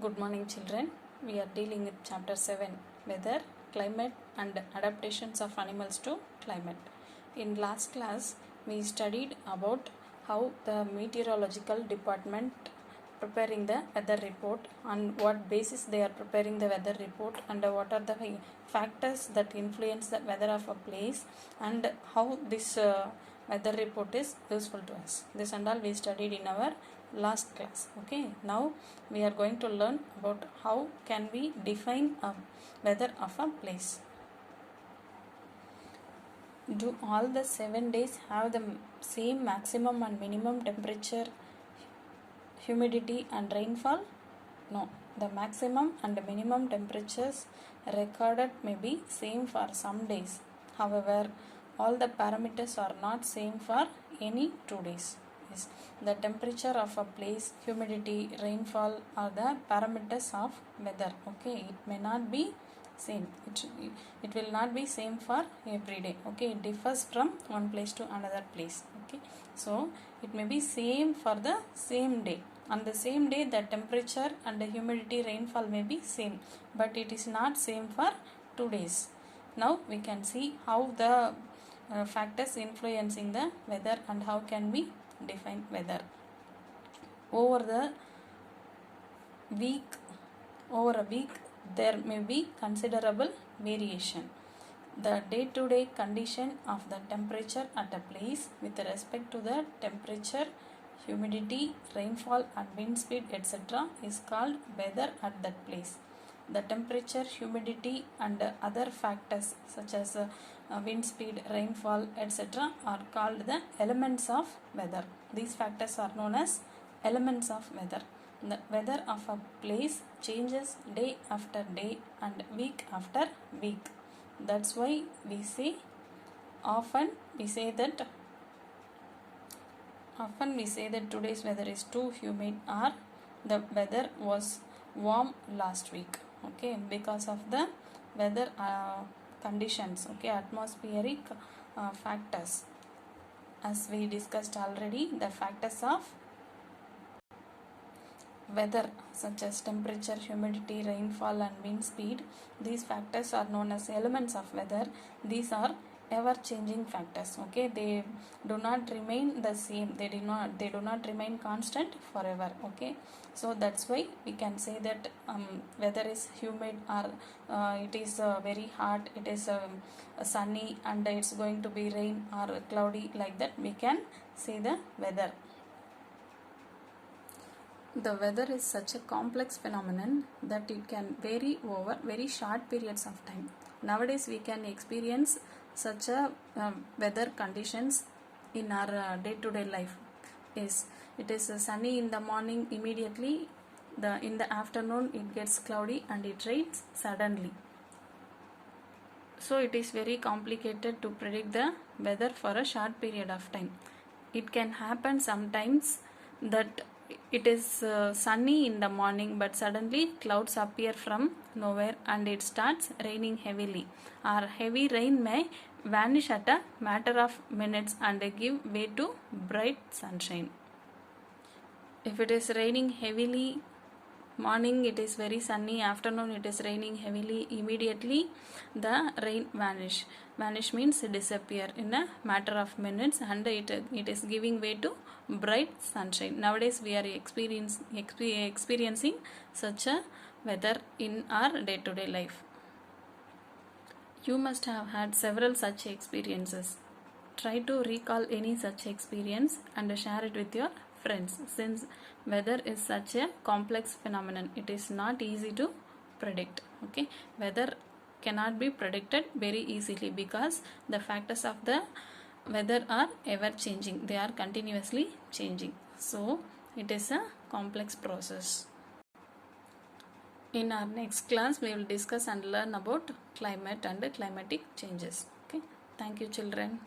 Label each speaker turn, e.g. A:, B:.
A: Good morning, children. We are dealing with chapter 7, weather, climate and adaptations of animals to climate. In last class, we studied about how the meteorological department preparing the weather report, on what basis they are preparing the weather report, and what are the factors that influence the weather of a place, and how this weather report is useful to us. This and all we studied in our last class. Okay, now we are going to learn about how can we define a weather of a place. Do all the 7 days have the same maximum and minimum temperature, humidity and rainfall? No, the maximum and minimum temperatures recorded may be same for some days. However, all the parameters are not same for any 2 days. Yes, the temperature of a place, humidity, rainfall are the parameters of weather. Okay, it may not be same. It will not be same for every day. Okay, it differs from one place to another place. Okay, so it may be same for the same day. On the same day, the temperature and the humidity, rainfall may be same, but it is not same for 2 days. Now we can see how the factors influencing the weather and how can we define weather. Over a week, there may be considerable variation. The day-to-day condition of the temperature at a place with respect to the temperature, humidity, rainfall and wind speed etc. is called weather at that place. The temperature, humidity and other factors such as wind speed, rainfall etc. are called the elements of weather. These factors are known as elements of weather. The weather of a place changes day after day and week after week. That's why we say often we say that today's weather is too humid or the weather was warm last week. Okay, because of the weather conditions. Okay, atmospheric factors. As we discussed already, the factors of weather such as temperature, humidity, rainfall and wind speed, these factors are known as elements of weather. These are ever changing factors. Okay, they do not remain the same, they do not remain constant forever. Okay, so that's why we can say that weather is humid or it is very hot, it is sunny and it's going to be rain or cloudy, like that we can say the weather. The weather is such a complex phenomenon that it can vary over very short periods of time. Nowadays we can experience such a weather conditions in our day-to-day life. It is sunny in the morning, immediately in the afternoon it gets cloudy and it rains suddenly. So it is very complicated to predict the weather for a short period of time. It can happen sometimes that it is sunny in the morning but suddenly clouds appear from nowhere and it starts raining heavily, or heavy rain may vanish at a matter of minutes and give way to bright sunshine. If it is raining heavily, morning it is very sunny, afternoon it is raining heavily, immediately the rain vanish means disappear in a matter of minutes and it is giving way to bright sunshine. Nowadays we are experiencing such a weather in our day-to-day life. You must have had several such experiences. Try to recall any such experience and share it with your friends. Since weather is such a complex phenomenon, it is not easy to predict. Okay, weather cannot be predicted very easily because the factors of the weather are ever changing, they are continuously changing, so it is a complex process. In our next class we will discuss and learn about climate and climatic changes. Okay, thank you children.